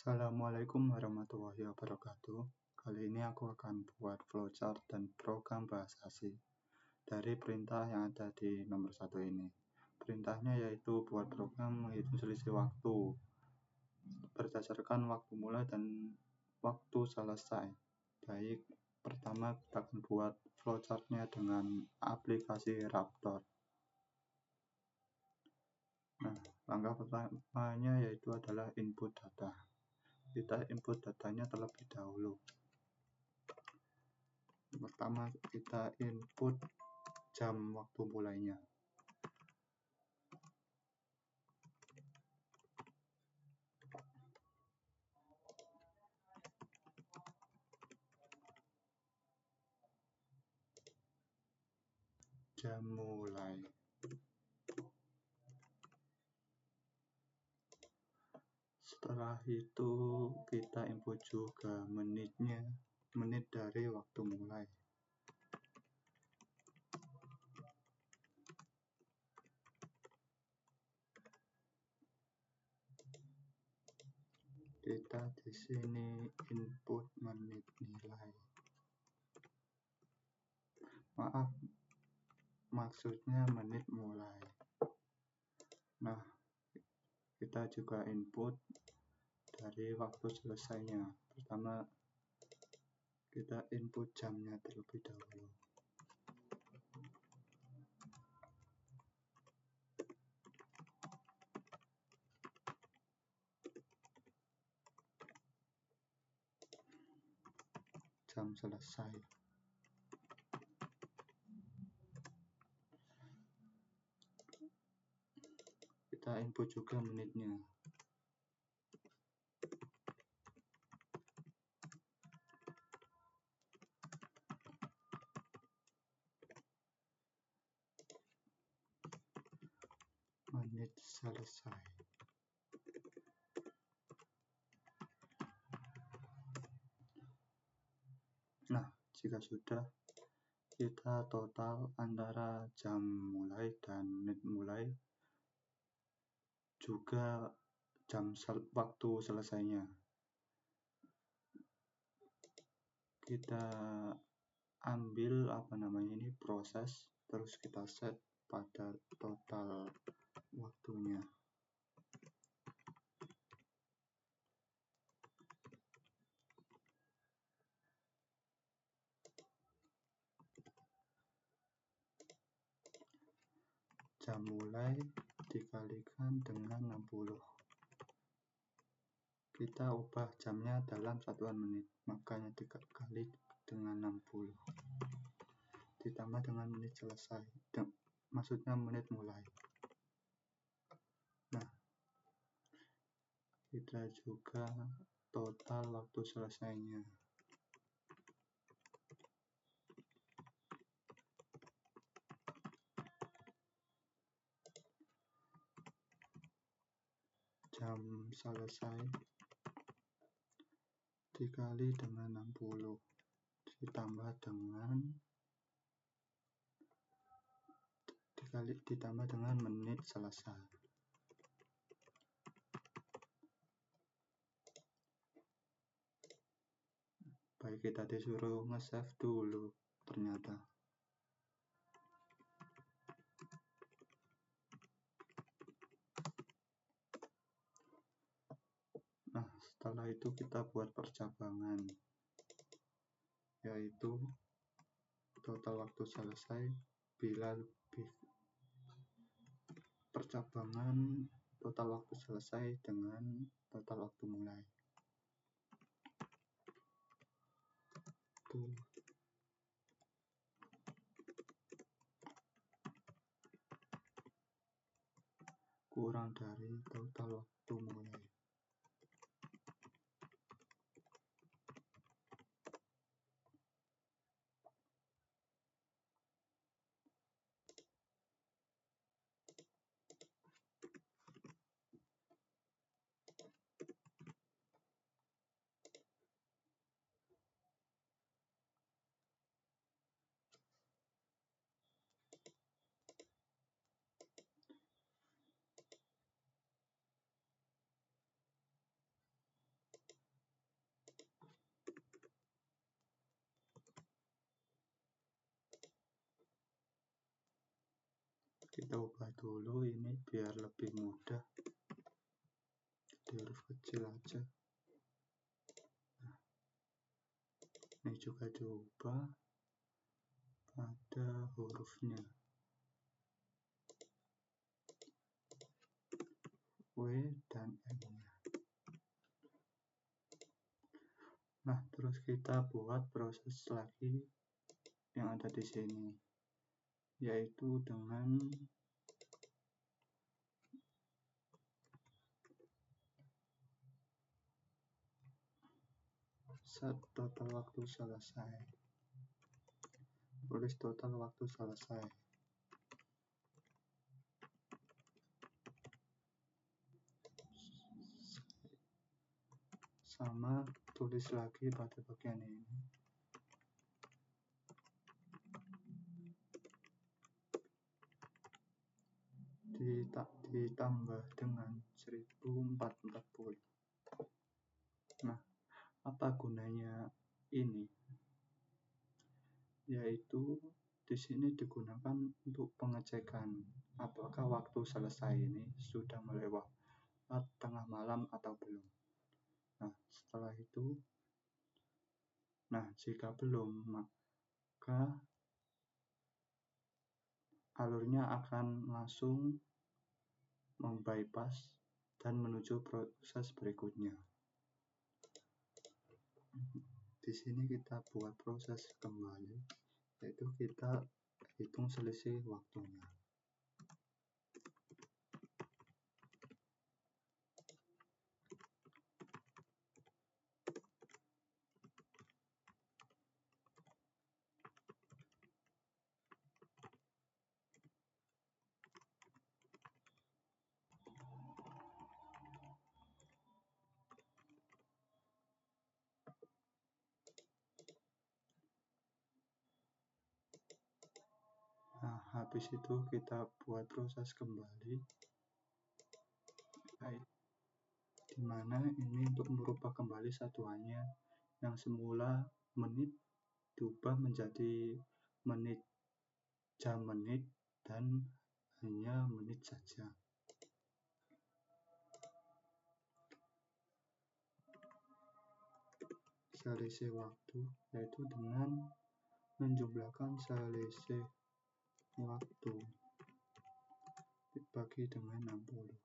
Assalamualaikum warahmatullahi wabarakatuh. Kali ini aku akan buat flowchart dan program bahasa dari perintah yang ada di nomor 1 ini. Perintahnya yaitu buat program menghitung selisih waktu berdasarkan waktu mulai dan waktu selesai. Baik, pertama kita akan buat flowchartnya dengan aplikasi Raptor. Nah, langkah pertamanya yaitu adalah input data. Kita input datanya terlebih dahulu. Pertama kita input jam waktu mulainya. Jam mulai. Setelah itu kita input juga menitnya, menit dari waktu mulai. Kita di sini input menit nilai. Maaf, maksudnya menit mulai. Nah, kita juga input dari waktu selesainya. Pertama kita input jamnya terlebih dahulu. Jam selesai. Kita input juga menitnya. Menit selesai. Nah, jika sudah, kita total antara jam mulai dan menit mulai, juga waktu selesainya. Kita ambil proses, terus kita set pada total waktunya. Jam mulai dikalikan dengan 60. Kita ubah jamnya dalam satuan menit, makanya dikali dengan 60 ditambah dengan menit selesai, maksudnya menit mulai. Nah, kita juga total waktu selesainya. Jam selesai dikali dengan 60 ditambah dengan menit selesai. Baik, kita disuruh nge-save dulu ternyata. Nah, setelah itu kita buat percabangan, yaitu total waktu selesai bila lebih percabangan total waktu selesai dengan total waktu mulai. Kurang dari total waktu mulai. Kita ubah dulu ini biar lebih mudah, di huruf kecil aja. Nah, ini juga diubah pada hurufnya W dan M-nya. Nah, terus kita buat proses lagi yang ada di sini, yaitu dengan set total waktu selesai. Tulis total waktu selesai. Sama, tulis lagi pada bagian ini. Ditambah dengan 1440. Nah, apa gunanya ini? Yaitu di sini digunakan untuk pengecekan apakah waktu selesai ini sudah melewat tengah malam atau belum. Nah, setelah itu, jika belum, maka alurnya akan langsung membypass dan menuju proses berikutnya. Di sini kita buat proses kembali, yaitu kita hitung selisih waktunya. Nah, habis itu kita buat proses kembali, di mana ini untuk merubah kembali satuannya yang semula menit diubah menjadi menit, jam menit, dan hanya menit saja. Selisih waktu yaitu dengan menjumlahkan selisih waktu dibagi dengan 60.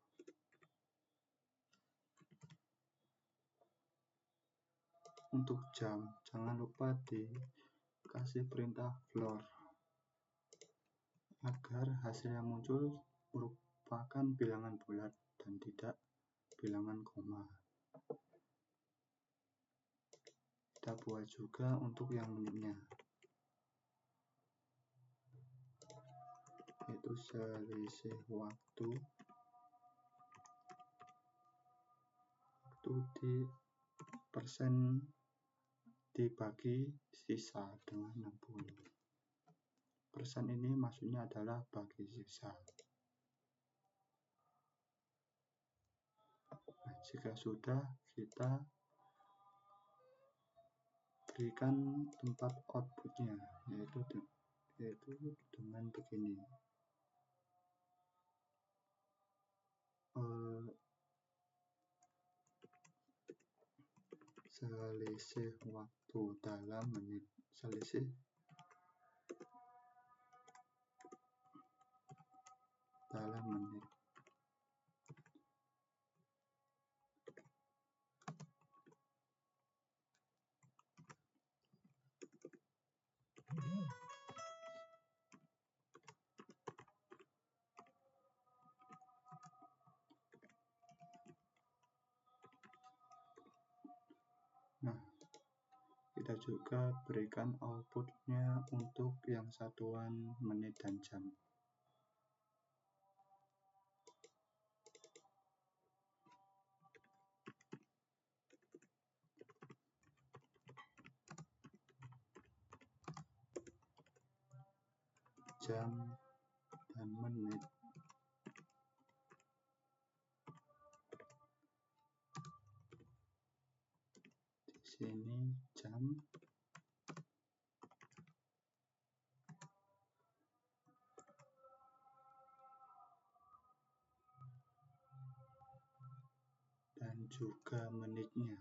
Untuk jam, jangan lupa dikasih perintah floor agar hasil yang muncul merupakan bilangan bulat dan tidak bilangan koma. Kita buat juga untuk yang menitnya, yaitu selisih waktu di persen dibagi sisa dengan 60. Persen ini maksudnya adalah bagi sisa. Nah, jika sudah, kita berikan tempat outputnya, yaitu dengan begini. Selisih waktu dalam menit, selisih dalam menit. Nah, kita juga berikan outputnya untuk yang satuan menit dan jam. Jam dan menit. Di sini jam, juga menitnya.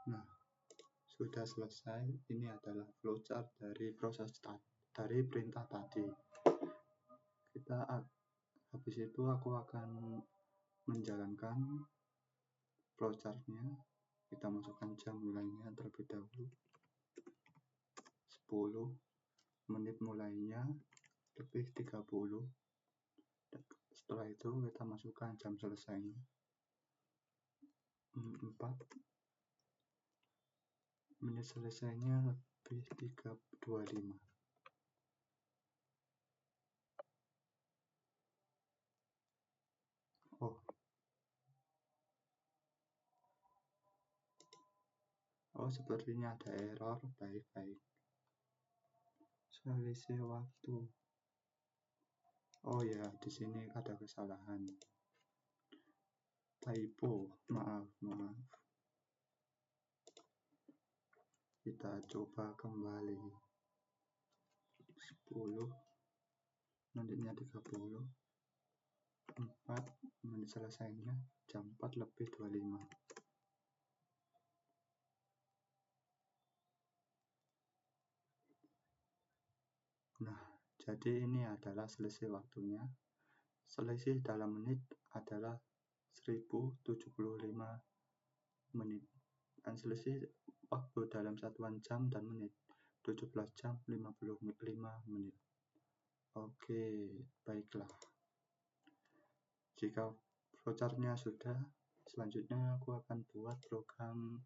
Nah, sudah selesai. Ini adalah flowchart dari dari perintah tadi. Habis itu aku akan menjalankan flowchartnya. Kita masukkan jam mulainya terlebih dahulu. 10 menit mulainya lebih 30. Setelah itu kita masukkan jam selesainya 4 menit selesainya lebih 25. Oh, sepertinya ada error. Baik. Selisih waktu. Oh ya, di sini ada kesalahan. Typo. Maaf. Kita coba kembali. 10 menitnya 30. 4 menit selesainya jam 4 lebih 25. Nah, jadi ini adalah selisih waktunya. Selisih dalam menit adalah 1075 menit. Dan selisih waktu dalam satuan jam dan menit 17 jam 55 menit. Oke, baiklah. Jika flowchartnya sudah, selanjutnya aku akan buat program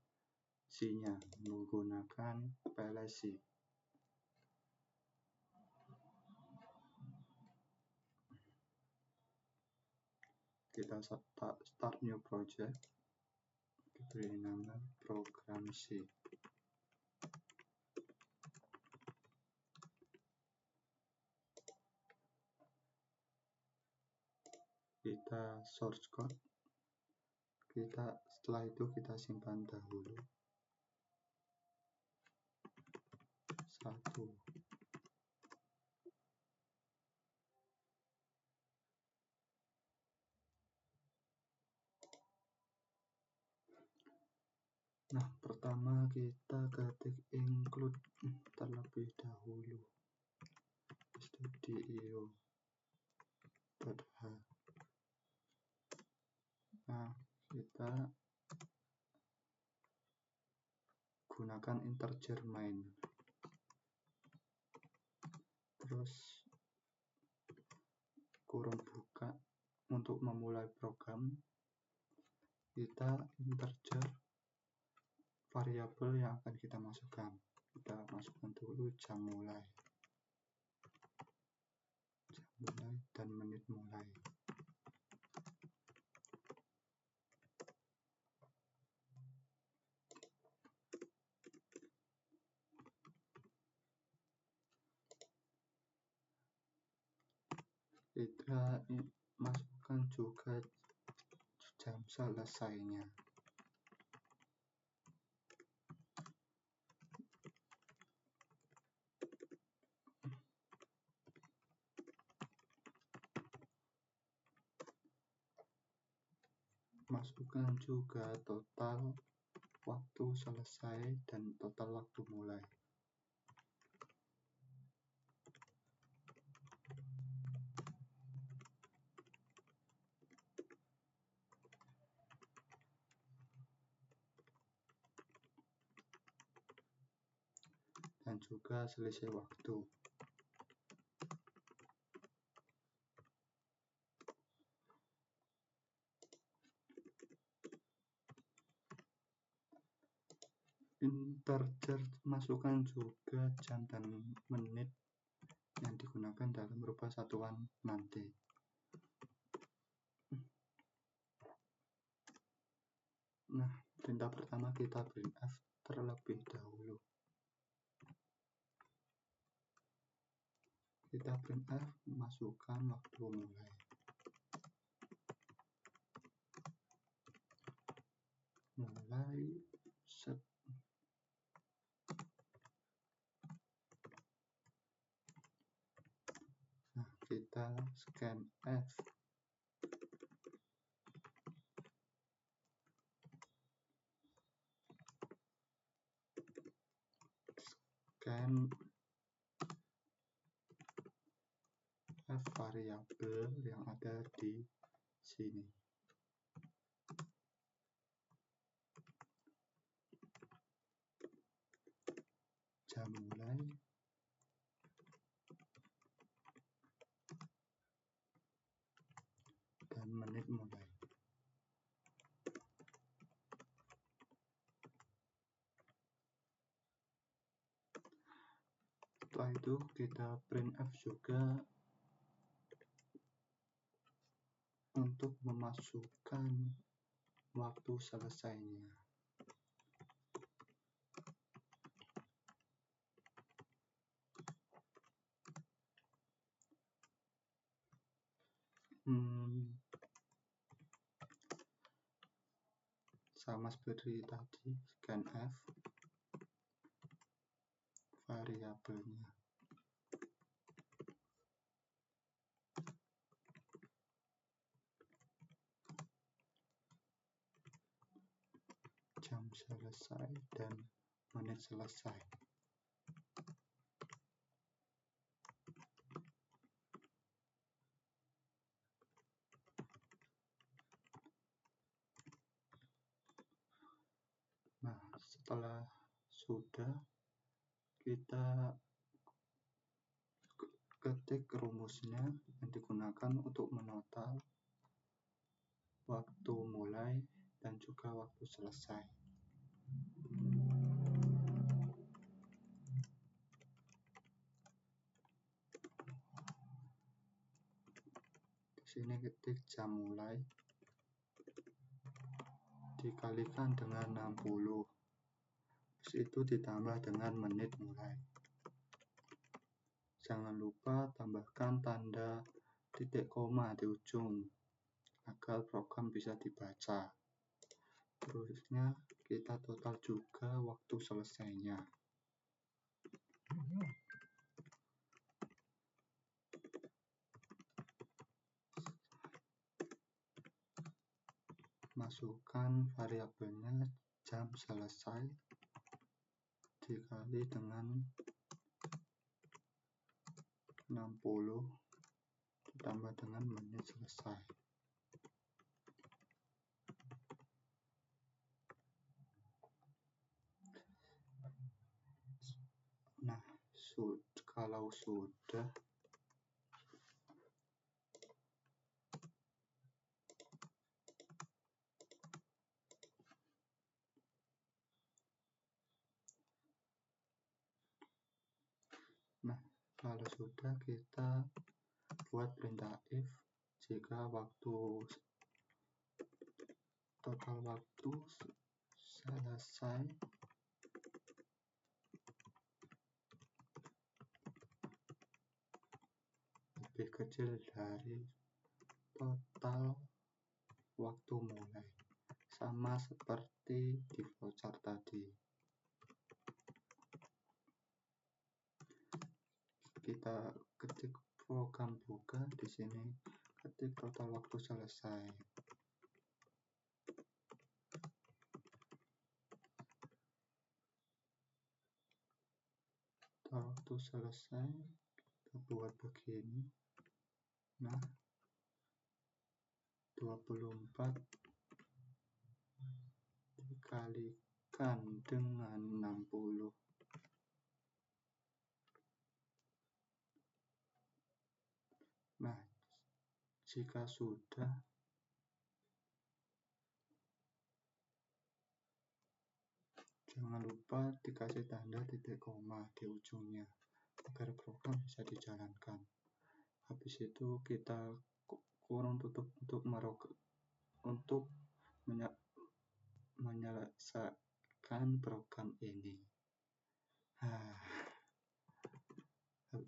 C-nya menggunakan PLSC. Kita start new project, beri nama program C. Kita source code. Setelah itu kita simpan dahulu. 1. Nah, pertama kita ketik include terlebih dahulu. Studio.h. Nah, kita gunakan integer main. Terus kurung buka untuk memulai program. Kita integer variabel yang akan kita masukkan. Kita masukkan dulu jam mulai dan menit mulai. Kita masukkan juga jam selesainya. Masukkan juga total waktu selesai dan total waktu mulai. Dan juga selisih waktu. Integer masukkan juga jam dan menit yang digunakan dalam berupa satuan nanti. Nah, perintah pertama kita printf terlebih dahulu. kita printf masukkan waktu mulai. Set. Nah, kita scanf. Scan F variabel yang ada di sini. Jam mulai dan menit mulai. Setelah itu kita printf juga untuk memasukkan waktu selesainya. Sama seperti tadi, scanf variabelnya. Jam selesai dan menit selesai. Nah, setelah sudah, kita ketik rumusnya yang digunakan untuk menotal waktu mulai dan juga waktu selesai. Di sini ketik jam mulai dikalikan dengan 60. Terus itu ditambah dengan menit mulai. Jangan lupa tambahkan tanda titik koma di ujung agar program bisa dibaca. Terusnya kita total juga waktu selesainya. Masukkan variabelnya jam selesai dikali dengan 60 ditambah dengan menit selesai. Nah, kalau sudah, kita buat perintah if jika total waktu selesai lebih kecil dari total waktu mulai, sama seperti di flowchart tadi. Kita ketik program buka di sini, ketik total waktu selesai. Total waktu selesai kita buat begini. Nah, 24 dikalikan dengan 60. Nah, jika sudah, jangan lupa dikasih tanda titik koma di ujungnya agar program bisa dijalankan. Habis itu kita kurung tutup untuk menyelesaikan program ini.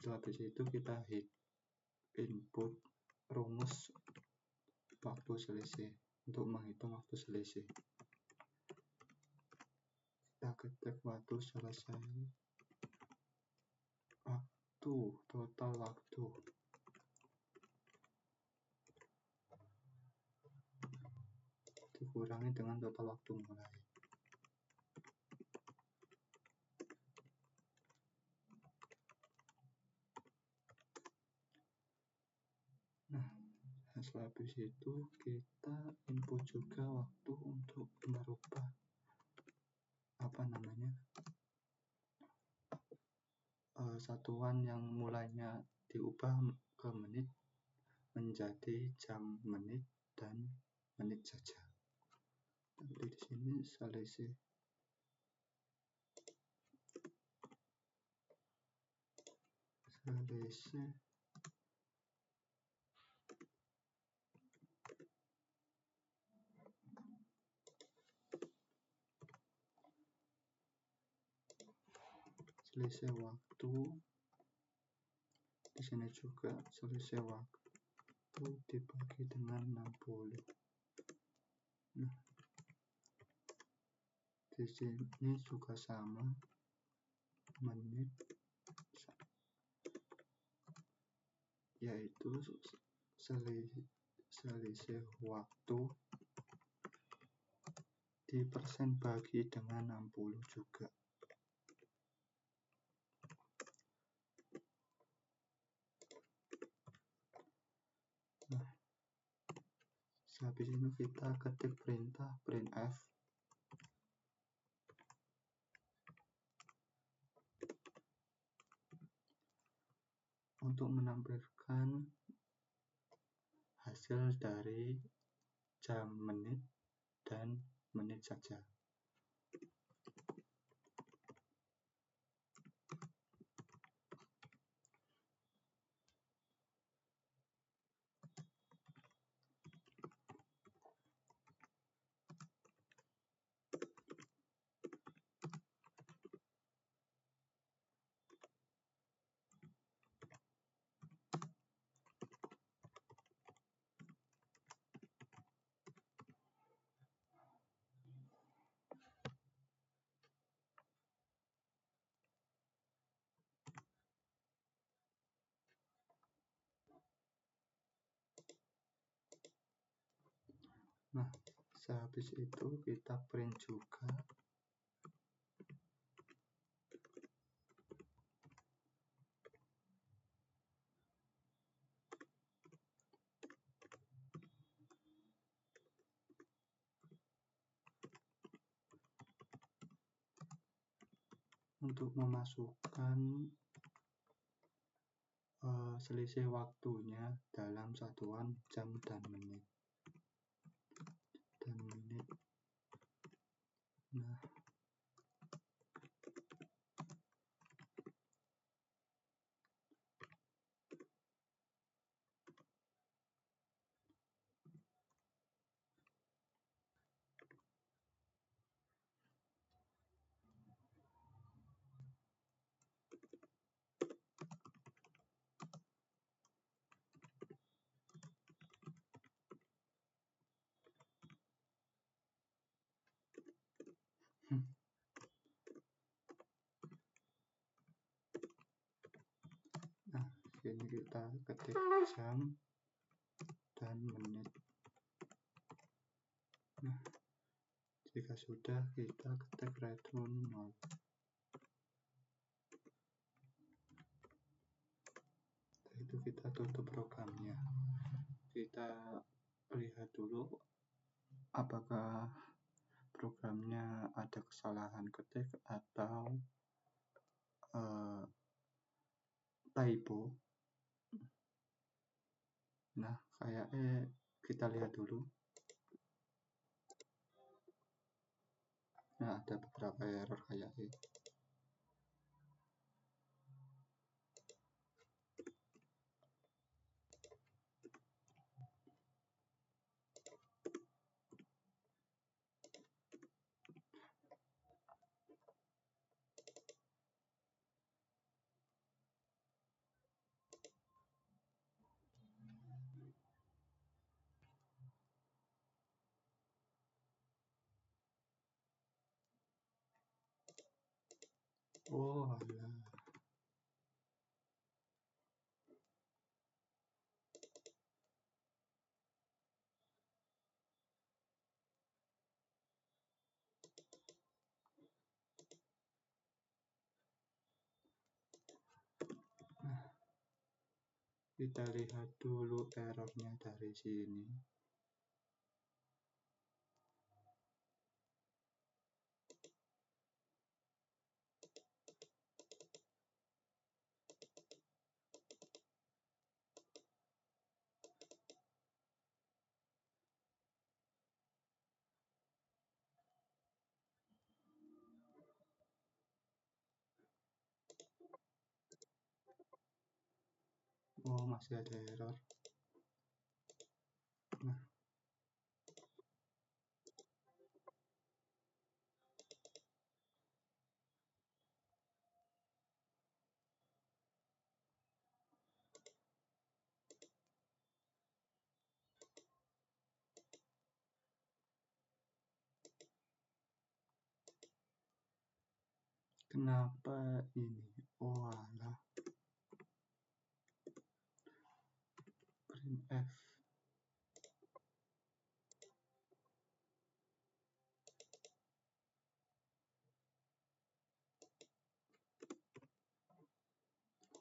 habis itu kita input rumus waktu selisih untuk menghitung waktu selisih. Kita ketik waktu selesai, total waktu dikurangi dengan total waktu mulai. Nah, setelah habis itu kita input juga waktu untuk merubah satuan yang mulainya diubah ke menit menjadi jam, menit, dan menit saja. Jadi di sini selisih waktu, di sini juga selisih waktu dibagi dengan 60. Nah, di sini juga sama, menit, yaitu selisih waktu di persen bagi dengan 60 juga. Nah, habis ini kita ketik perintah printf untuk menampilkan hasil dari jam, menit, dan menit saja. Nah, sehabis itu kita print juga untuk memasukkan selisih waktunya dalam satuan jam dan menit. Nah, ini kita ketik jam dan menit. Nah, jika sudah, kita ketik return 0. Itu kita tutup programnya. Kita lihat dulu apakah programnya ada kesalahan ketik atau typo. Nah, kayaknya kita lihat dulu. Nah, ada beberapa error kayaknya. Kita lihat dulu errornya dari sini. Oh, masih ada error. Nah, kenapa ini? Oh alah, printf.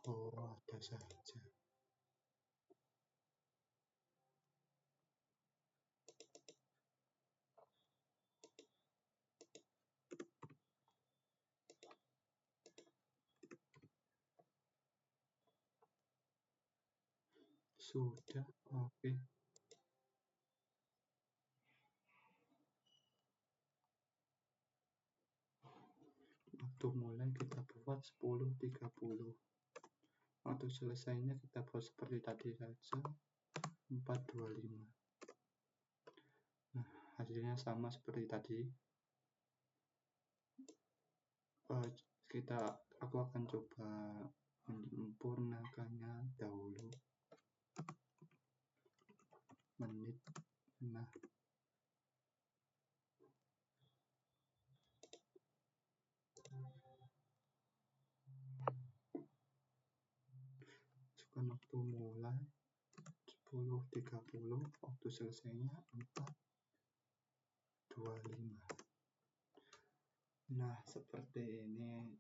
Oh, ada saja. Sudah, oke. Waktu mulai kita buat 10.30. Waktu selesainya kita buat seperti tadi saja, 4.25. Nah, hasilnya sama seperti tadi. Aku akan coba menyempurnakannya dahulu. Menit. Nah, masukkan waktu mulai 10.30, waktu selesainya 4.25. Nah, seperti ini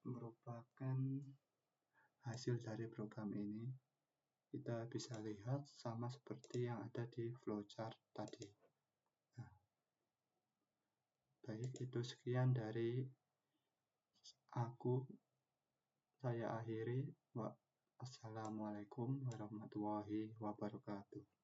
merupakan hasil dari program ini. Kita bisa lihat sama seperti yang ada di flowchart tadi. Nah, baik, itu sekian dari aku. Saya akhiri. Assalamualaikum warahmatullahi wabarakatuh.